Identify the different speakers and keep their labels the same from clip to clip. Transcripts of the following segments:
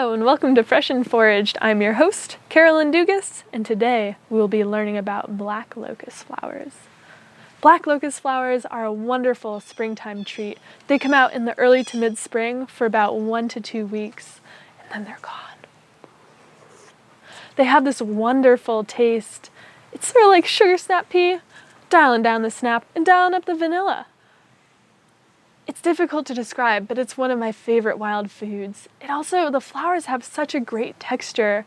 Speaker 1: Hello and welcome to Fresh and Foraged. I'm your host, Carolyn Dugas, and today we will be learning about black locust flowers. Black locust flowers are a wonderful springtime treat. They come out in the early to mid-spring for about 1 to 2 weeks, and then they're gone. They have this wonderful taste. It's sort of like sugar snap pea, dialing down the snap and dialing up the vanilla. It's difficult to describe, but it's one of my favorite wild foods. The flowers have such a great texture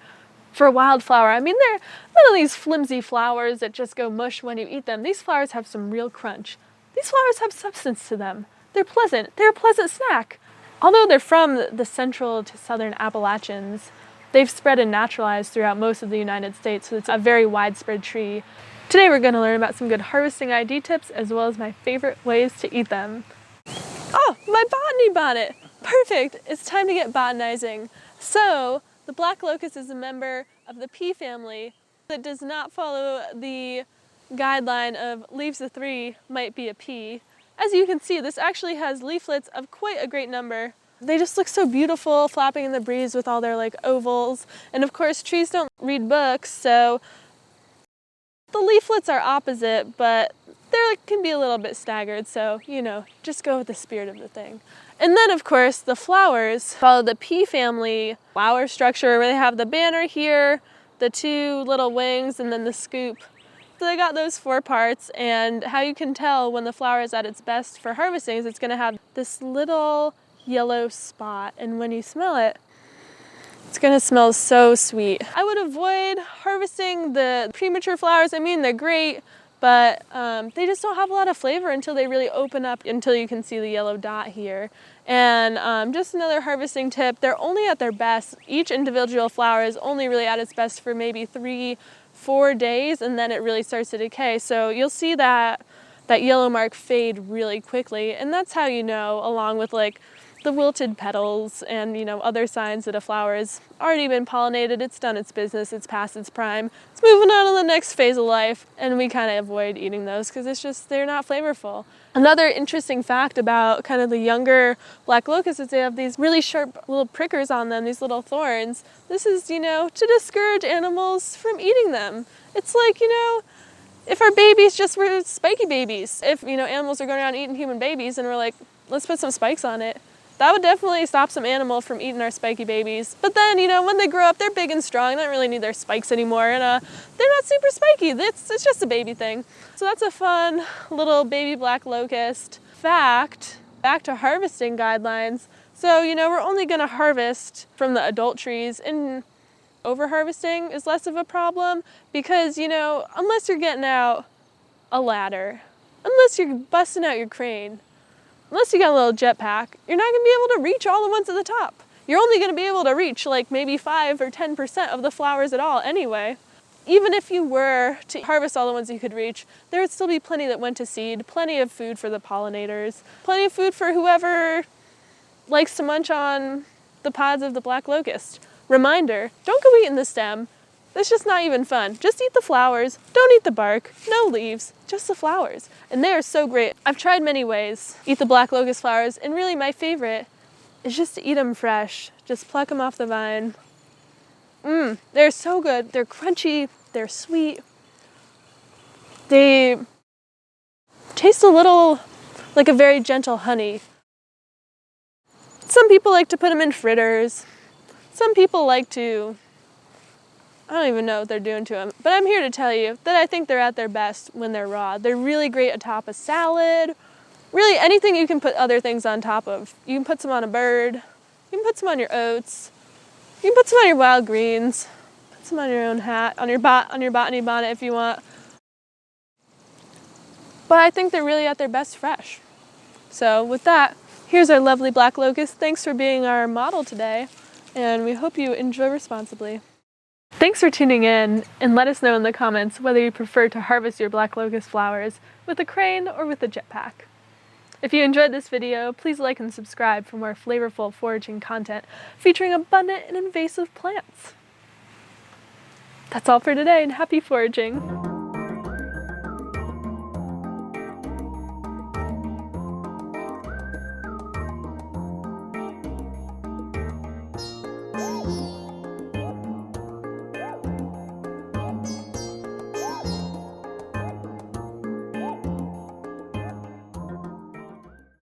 Speaker 1: for a wildflower. I mean, they're none of these flimsy flowers that just go mush when you eat them. These flowers have some real crunch. These flowers have substance to them. They're pleasant. They're a pleasant snack. Although they're from the central to southern Appalachians, they've spread and naturalized throughout most of the United States, so it's a very widespread tree. Today we're going to learn about some good harvesting ID tips as well as my favorite ways to eat them. Oh, my botany bonnet! Perfect! It's time to get botanizing. So, the black locust is a member of the pea family that does not follow the guideline of leaves of 3 might be a pea. As you can see, this actually has leaflets of quite a great number. They just look so beautiful, flapping in the breeze with all their ovals. And of course, trees don't read books, so the leaflets are opposite, but they can be a little bit staggered, so, just go with the spirit of the thing. And then, of course, the flowers follow the pea family flower structure, where they have the banner here, the 2 little wings, and then the scoop. So they got those 4 parts, and how you can tell when the flower is at its best for harvesting is it's going to have this little yellow spot, and when you smell it, it's going to smell so sweet. I would avoid harvesting the premature flowers. I mean, they're great, but they just don't have a lot of flavor until they really open up, until you can see the yellow dot here. And just another harvesting tip, they're only at their best. Each individual flower is only really at its best for maybe 3-4 days, and then it really starts to decay. So you'll see that yellow mark fade really quickly, and that's how you know, along with the wilted petals and other signs that a flower has already been pollinated, it's done its business, it's past its prime, it's moving on to the next phase of life, and we kind of avoid eating those because they're not flavorful. Another interesting fact about kind of the younger black locusts is they have these really sharp little prickers on them, these little thorns. This is, to discourage animals from eating them. It's like, if our babies just were spiky babies, if, animals are going around eating human babies and we're like, let's put some spikes on it, that would definitely stop some animal from eating our spiky babies. But then, when they grow up, they're big and strong. They don't really need their spikes anymore, and they're not super spiky. It's just a baby thing. So that's a fun little baby black locust fact. Back to harvesting guidelines. So, we're only going to harvest from the adult trees, and over-harvesting is less of a problem because, unless you're getting out a ladder, unless you're busting out your crane, unless you got a little jetpack, you're not going to be able to reach all the ones at the top. You're only going to be able to reach maybe 5 or 10% of the flowers at all anyway. Even if you were to harvest all the ones you could reach, there would still be plenty that went to seed, plenty of food for the pollinators, plenty of food for whoever likes to munch on the pods of the black locust. Reminder, don't go eating the stem. That's just not even fun. Just eat the flowers. Don't eat the bark. No leaves. Just the flowers. And they are so great. I've tried many ways to eat the black locust flowers, and really my favorite is just to eat them fresh. Just pluck them off the vine. They're so good. They're crunchy. They're sweet. They taste a little like a very gentle honey. Some people like to put them in fritters. Some people like to, I don't even know what they're doing to them, but I'm here to tell you that I think they're at their best when they're raw. They're really great atop a salad, really anything you can put other things on top of. You can put some on a bird, you can put some on your oats, you can put some on your wild greens, put some on your own hat, on your botany bonnet if you want. But I think they're really at their best fresh. So with that, here's our lovely black locust. Thanks for being our model today, and we hope you enjoy responsibly. Thanks for tuning in, and let us know in the comments whether you prefer to harvest your black locust flowers with a crane or with a jetpack. If you enjoyed this video, please like and subscribe for more flavorful foraging content featuring abundant and invasive plants. That's all for today, and happy foraging!